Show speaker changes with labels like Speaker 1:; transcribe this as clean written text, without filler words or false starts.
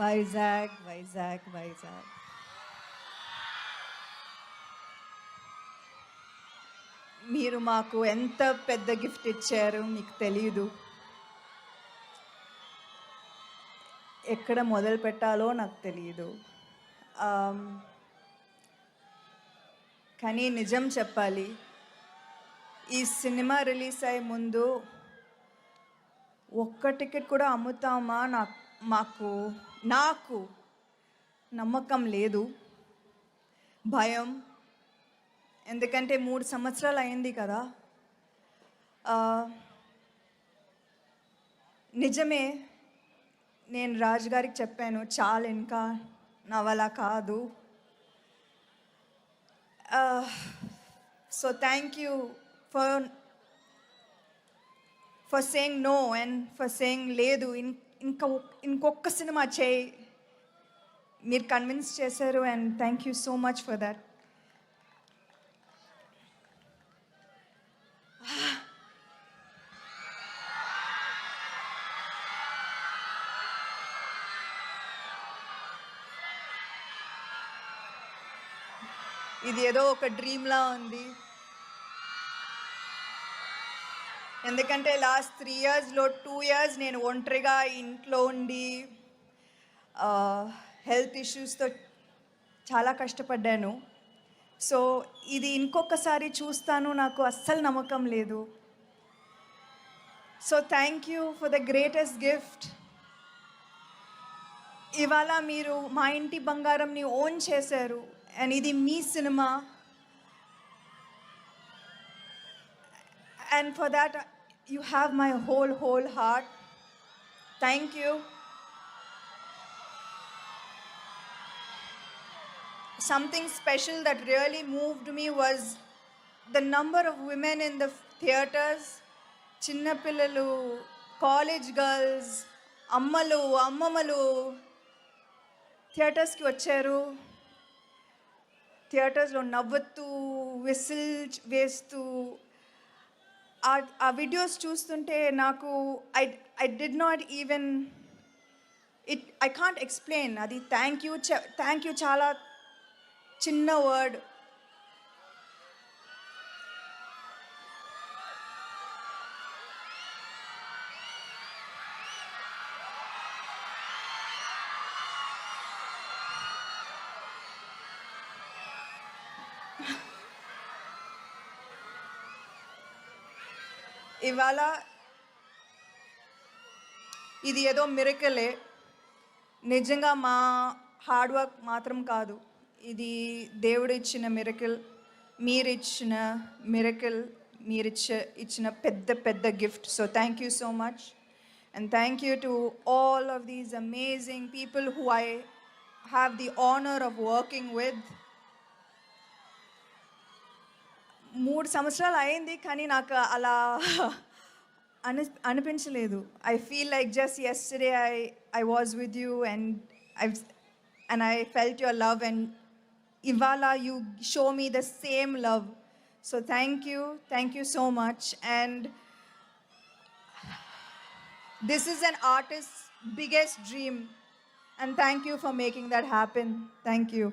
Speaker 1: వైజాగ్ వైజాగ్ వైజాగ్ మీరు మాకు ఎంత పెద్ద గిఫ్ట్ ఇచ్చారు మీకు తెలియదు. ఎక్కడ మొదలు పెట్టాలో నాకు తెలియదు. కానీ నిజం చెప్పాలి, ఈ సినిమా రిలీజ్ అయ్యే ముందు ఒక్క టికెట్ కూడా అమ్ముతామా నాకు నమ్మకం లేదు, భయం. ఎందుకంటే 3 సంవత్సరాలు అయింది కదా. నిజమే, నేను రాజు గారికి చెప్పాను, చాలు ఇంకా నా వల్ల కాదు. So thank you for saying no and for saying లేదు, ఇంకొక సినిమా చేయి. మీరు కన్విన్స్ చేశారు and thank you so much for that. ఇది ఏదో ఒక డ్రీమ్లా ఉంది. ఎందుకంటే లాస్ట్ 3 ఇయర్స్లో 2 ఇయర్స్ నేను ఒంటరిగా ఇంట్లో ఉండి హెల్త్ ఇష్యూస్తో చాలా కష్టపడ్డాను. సో ఇది ఇంకొకసారి చూస్తాను నాకు అస్సలు నమ్మకం లేదు. So thank you for the greatest gift. ఇవాళ మీరు మా ఇంటి బంగారంని ఓన్ చేశారు అండ్ ఇది మీ cinema. And for that, you have my whole heart. Thank you. Something special that really moved me was the number of women in the theaters. Chinna pillalu, college girls, ammamalu theaters ki vacharu. థియేటర్స్లో నవ్వుతూ whistle వేస్తూ ఆ videos చూస్తుంటే నాకు I did not even I can't explain. అది thank you చాలా చిన్న word. ఇవాళ ఇది ఏదో మిరకలే, నిజంగా మా హార్డ్ వర్క్ మాత్రం కాదు, ఇది దేవుడు ఇచ్చిన మిరకల్, మీరిచ్చిన మిరకల్, ఇచ్చిన పెద్ద gift. So thank you so much and thank you to all of these amazing people who I have the honour of working with. 3 సంవత్సరాలు అయింది కానీ నాకు అలా అనిపించలేదు. I feel like just yesterday I was with you and I felt your love and ఇవాళ you show me the same love. So thank you so much and this is an artist biggest dream and thank you for making that happen. Thank you.